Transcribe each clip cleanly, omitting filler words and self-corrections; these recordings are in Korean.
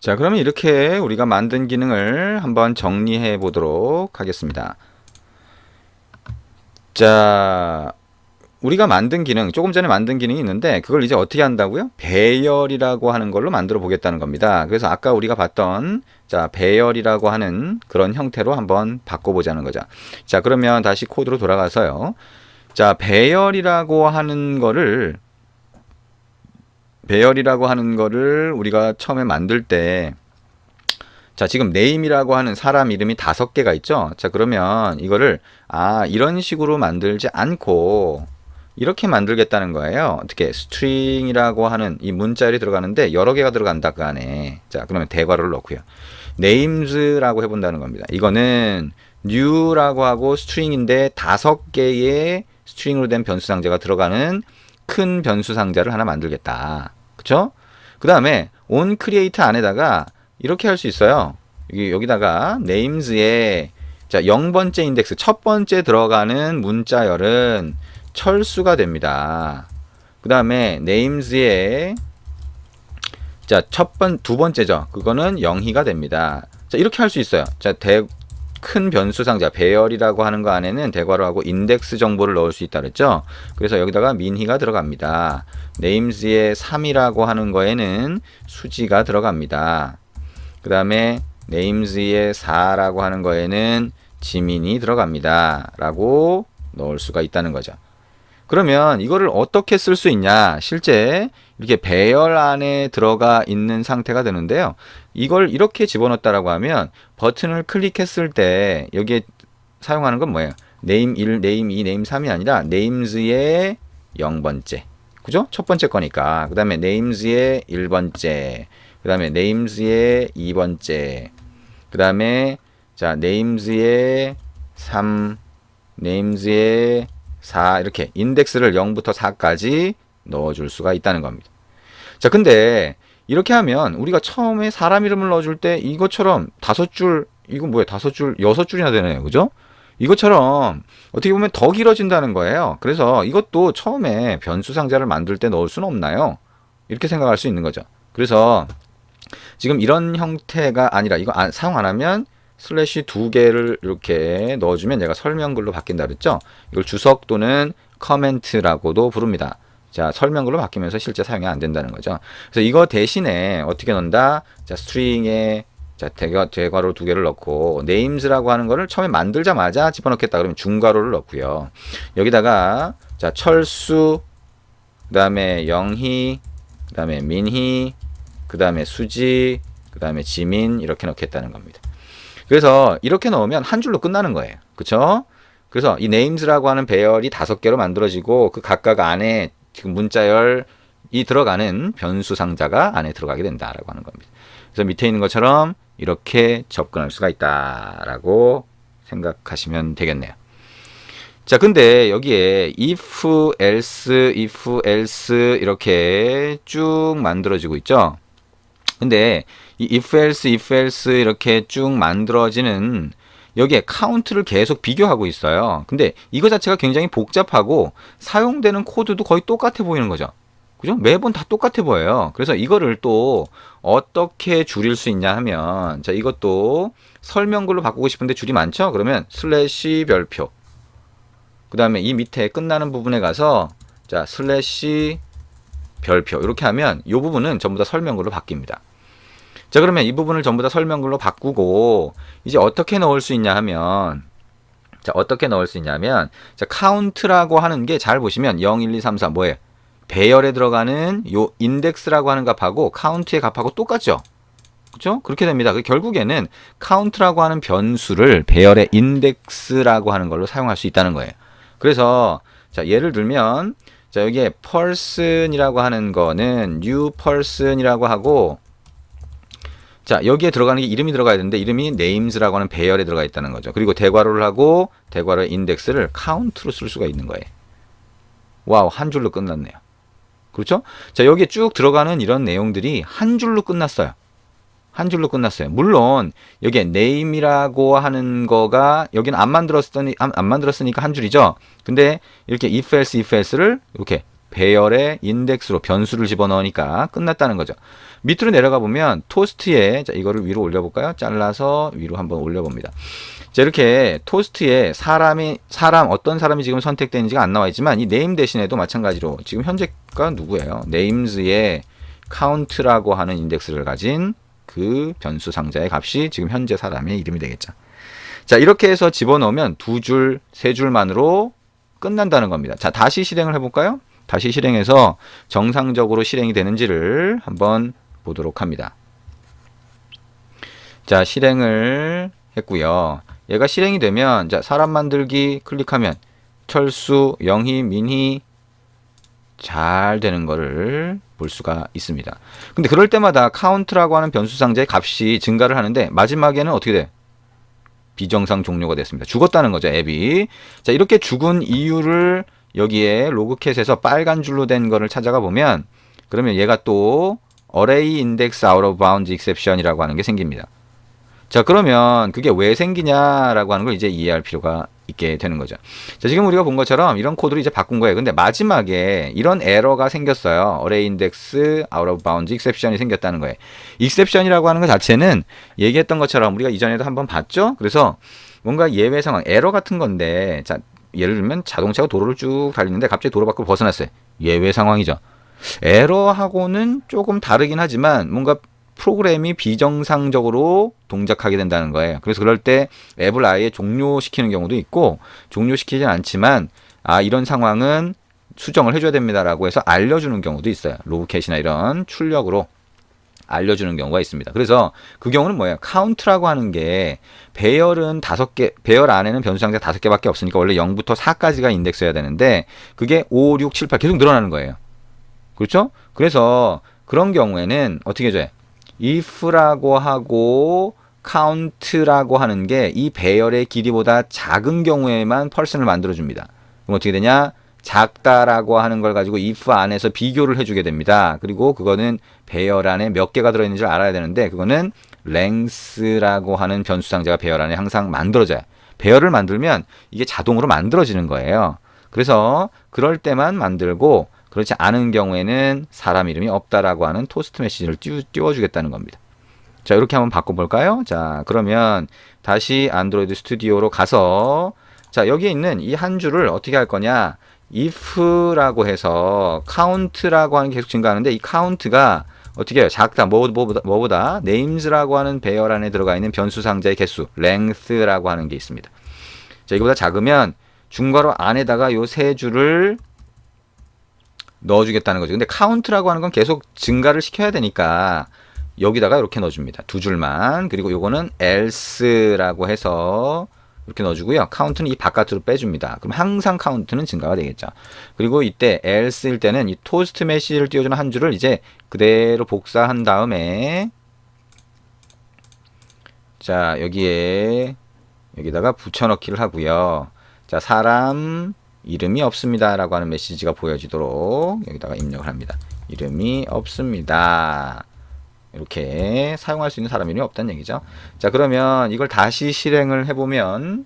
자, 그러면 이렇게 우리가 만든 기능을 한번 정리해 보도록 하겠습니다. 자, 우리가 만든 기능, 조금 전에 만든 기능이 있는데 그걸 이제 어떻게 한다고요? 배열이라고 하는 걸로 만들어 보겠다는 겁니다. 그래서 아까 우리가 봤던 자, 배열이라고 하는 그런 형태로 한번 바꿔보자는 거죠. 자, 그러면 다시 코드로 돌아가서요. 자, 배열이라고 하는 거를 우리가 처음에 만들 때 자, 지금 name이라고 하는 사람 이름이 5개가 있죠. 자, 그러면 이거를 이런 식으로 만들지 않고 이렇게 만들겠다는 거예요. 어떻게 string이라고 하는 이 문자열이 들어가는데 여러 개가 들어간다 그 안에. 자, 그러면 대괄호를 넣고요. names라고 해본다는 겁니다. 이거는 new라고 하고 string인데 5개의 string으로 된 변수 상자가 들어가는 큰 변수 상자를 하나 만들겠다. 그쵸? 그 다음에 on create 안에다가 이렇게 할 수 있어요. 여기다가 names에 자, 0번째 인덱스 첫 번째 들어가는 문자열은 철수가 됩니다. 그 다음에 names에 자, 두 번째죠. 그거는 영희가 됩니다. 자, 이렇게 할 수 있어요. 자, 큰 변수 상자 배열이라고 하는 거 안에는 대괄호하고 인덱스 정보를 넣을 수 있다 그랬죠. 그래서 여기다가 민희가 들어갑니다. names에 3이라고 하는 거에는 수지가 들어갑니다. 그 다음에 names에 4라고 하는 거에는 지민이 들어갑니다. 라고 넣을 수가 있다는 거죠. 그러면 이거를 어떻게 쓸 수 있냐? 실제 이렇게 배열 안에 들어가 있는 상태가 되는데요. 이걸 이렇게 집어넣었다라고 하면 버튼을 클릭했을 때 여기에 사용하는 건 뭐예요? name 1, name 2, name 3이 아니라 names의 0번째. 그죠? 첫 번째 거니까. 그 다음에 names의 1번째. 그 다음에 names의 2번째. 그 다음에 자, names의 3, names의 4 이렇게 인덱스를 0부터 4까지 넣어줄 수가 있다는 겁니다. 자, 근데 이렇게 하면 우리가 처음에 사람 이름을 넣어줄 때 이것처럼 5줄, 이거 뭐야? 5줄, 6줄이나 되네요. 그죠? 이것처럼 어떻게 보면 더 길어진다는 거예요. 그래서 이것도 처음에 변수 상자를 만들 때 넣을 수는 없나요? 이렇게 생각할 수 있는 거죠. 그래서 지금 이런 형태가 아니라 이거 사용 안 하면 슬래시 2개를 이렇게 넣어주면 얘가 설명글로 바뀐다 그랬죠. 이걸 주석 또는 커멘트라고도 부릅니다. 자, 설명글로 바뀌면서 실제 사용이 안 된다는 거죠. 그래서 이거 대신에 어떻게 넣는다? 자, 스트링에 자, 대괄호 2개를 넣고 names라고 하는 거를 처음에 만들자마자 집어넣겠다 그러면 중괄호를 넣고요. 여기다가 자, 철수 그 다음에 영희 그 다음에 민희 그 다음에 수지 그 다음에 지민 이렇게 넣겠다는 겁니다. 그래서 이렇게 넣으면 한 줄로 끝나는 거예요. 그쵸? 그래서 이 names라고 하는 배열이 5개로 만들어지고 그 각각 안에 지금 문자열이 들어가는 변수 상자가 안에 들어가게 된다라고 하는 겁니다. 그래서 밑에 있는 것처럼 이렇게 접근할 수가 있다라고 생각하시면 되겠네요. 자, 근데 여기에 if, else 이렇게 쭉 만들어지고 있죠. 근데 이 if else 이렇게 쭉 만들어지는 여기에 카운트를 계속 비교하고 있어요. 근데 이거 자체가 굉장히 복잡하고 사용되는 코드도 거의 똑같아 보이는 거죠. 그죠? 매번 다 똑같아 보여요. 그래서 이거를 또 어떻게 줄일 수 있냐 하면 자, 이것도 설명글로 바꾸고 싶은데 줄이 많죠? 그러면 슬래시 별표 그 다음에 이 밑에 끝나는 부분에 가서 자, 슬래시 별표 이렇게 하면 이 부분은 전부 다 설명글로 바뀝니다. 자, 그러면 이 부분을 전부 다 설명글로 바꾸고 이제 어떻게 넣을 수 있냐 하면 자, 어떻게 넣을 수 있냐면 자, 카운트라고 하는 게 잘 보시면 0, 1, 2, 3, 4 뭐예요? 배열에 들어가는 요 인덱스라고 하는 값하고 카운트의 값하고 똑같죠? 그렇죠? 그렇게 됩니다. 결국에는 카운트라고 하는 변수를 배열의 인덱스라고 하는 걸로 사용할 수 있다는 거예요. 그래서 자, 예를 들면 자, 여기에 person이라고 하는 거는 new person이라고 하고 자, 여기에 들어가는 게 이름이 들어가야 되는데 이름이 names라고 하는 배열에 들어가 있다는 거죠. 그리고 대괄호를 하고 대괄호의 인덱스를 count로 쓸 수가 있는 거예요. 와우, 한 줄로 끝났네요. 그렇죠? 자, 여기에 쭉 들어가는 이런 내용들이 한 줄로 끝났어요. 한 줄로 끝났어요. 물론 여기에 name이라고 하는 거가 여기는 안 만들었으니까 한 줄이죠. 근데 이렇게 if else를 이렇게 배열의 인덱스로 변수를 집어넣으니까 끝났다는 거죠. 밑으로 내려가 보면 토스트에, 자, 이거를 위로 올려볼까요? 잘라서 위로 한번 올려봅니다. 자, 이렇게 토스트에 어떤 사람이 지금 선택되는지가 안 나와 있지만 이 네임 대신에도 마찬가지로 지금 현재가 누구예요? 네임즈의 count라고 하는 인덱스를 가진 그 변수 상자의 값이 지금 현재 사람의 이름이 되겠죠. 자, 이렇게 해서 집어넣으면 2줄, 3줄만으로 끝난다는 겁니다. 자, 다시 실행을 해볼까요? 다시 실행해서 정상적으로 실행이 되는지를 한번 보도록 합니다. 자, 실행을 했고요. 얘가 실행이 되면, 자, 사람 만들기 클릭하면 철수, 영희, 민희 잘 되는 거를 볼 수가 있습니다. 근데 그럴 때마다 count라고 하는 변수 상자의 값이 증가를 하는데 마지막에는 어떻게 돼? 비정상 종료가 됐습니다. 죽었다는 거죠, 앱이. 자, 이렇게 죽은 이유를 여기에 로그캣에서 빨간 줄로 된 거를 찾아가 보면, 그러면 얘가 또 array index out of bounds exception이라고 하는 게 생깁니다. 자, 그러면 그게 왜 생기냐라고 하는 걸 이제 이해할 필요가 있게 되는 거죠. 자, 지금 우리가 본 것처럼 이런 코드를 이제 바꾼 거예요. 근데 마지막에 이런 에러가 생겼어요. array index out of bounds exception이 생겼다는 거예요. exception이라고 하는 것 자체는 얘기했던 것처럼 우리가 이전에도 한번 봤죠? 그래서 뭔가 예외 상황, 에러 같은 건데, 자, 예를 들면 자동차가 도로를 쭉 달리는데 갑자기 도로 밖으로 벗어났어요. 예외 상황이죠. 에러하고는 조금 다르긴 하지만 뭔가 프로그램이 비정상적으로 동작하게 된다는 거예요. 그래서 그럴 때 앱을 아예 종료시키는 경우도 있고, 종료시키진 않지만 이런 상황은 수정을 해줘야 됩니다라고 해서 알려주는 경우도 있어요. 로그캣이나 이런 출력으로 알려주는 경우가 있습니다. 그래서 그 경우는 뭐예요? count라고 하는 게 배열은 5개, 배열 안에는 변수 상자가 5개밖에 없으니까 원래 0부터 4까지가 인덱스여야 되는데 그게 5, 6, 7, 8 계속 늘어나는 거예요. 그렇죠? 그래서 그런 경우에는 어떻게 해줘요? if라고 하고 count라고 하는 게 이 배열의 길이보다 작은 경우에만 펄슨을 만들어줍니다. 그럼 어떻게 되냐? 작다라고 하는 걸 가지고 if 안에서 비교를 해주게 됩니다. 그리고 그거는 배열 안에 몇 개가 들어있는지 알아야 되는데 그거는 length라고 하는 변수 상자가 배열 안에 항상 만들어져요. 배열을 만들면 이게 자동으로 만들어지는 거예요. 그래서 그럴 때만 만들고 그렇지 않은 경우에는 사람 이름이 없다라고 하는 토스트 메시지를 띄워주겠다는 겁니다. 자, 이렇게 한번 바꿔볼까요? 자, 그러면 다시 안드로이드 스튜디오로 가서, 자, 여기에 있는 이 한 줄을 어떻게 할 거냐? if라고 해서 count라고 하는 게 계속 증가하는데 이 count가 어떻게 해요? 작다. 뭐보다 names라고 하는 배열 안에 들어가 있는 변수 상자의 개수, length라고 하는 게 있습니다. 자, 이거보다 작으면 중괄호 안에다가 요 세 줄을 넣어주겠다는 거죠. 근데 count라고 하는 건 계속 증가를 시켜야 되니까 여기다가 이렇게 넣어줍니다. 2줄만. 그리고 요거는 else라고 해서 이렇게 넣어주고요. count는 이 바깥으로 빼줍니다. 그럼 항상 count는 증가가 되겠죠. 그리고 이때 else일 때는 이 토스트 메시지를 띄워주는 한 줄을 이제 그대로 복사한 다음에 자, 여기다가 붙여넣기를 하고요. 자, 사람 이름이 없습니다 라고 하는 메시지가 보여지도록 여기다가 입력을 합니다. 이름이 없습니다. 이렇게 사용할 수 있는 사람 이름이 없다는 얘기죠. 자, 그러면 이걸 다시 실행을 해보면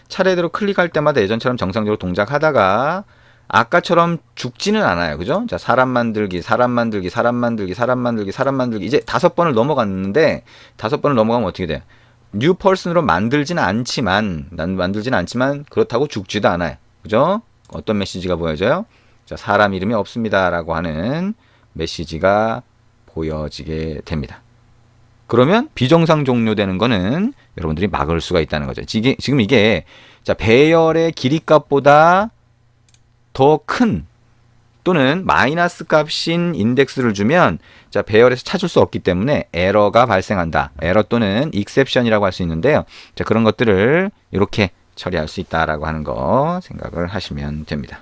차례대로 클릭할 때마다 예전처럼 정상적으로 동작하다가 아까처럼 죽지는 않아요. 그죠? 자, 사람 만들기 이제 5번을 넘어갔는데 5번을 넘어가면 어떻게 돼요? 뉴 펄슨으로 만들지는 않지만 그렇다고 죽지도 않아요. 그죠? 어떤 메시지가 보여져요? 자, 사람 이름이 없습니다 라고 하는 메시지가 보여지게 됩니다. 그러면 비정상 종료되는 거는 여러분들이 막을 수가 있다는 거죠. 지금 이게 자, 배열의 길이 값보다 더 큰 또는 마이너스 값인 인덱스를 주면 자, 배열에서 찾을 수 없기 때문에 에러가 발생한다. 에러 또는 익셉션이라고 할 수 있는데요. 자, 그런 것들을 이렇게 처리할 수 있다라고 하는 거 생각을 하시면 됩니다.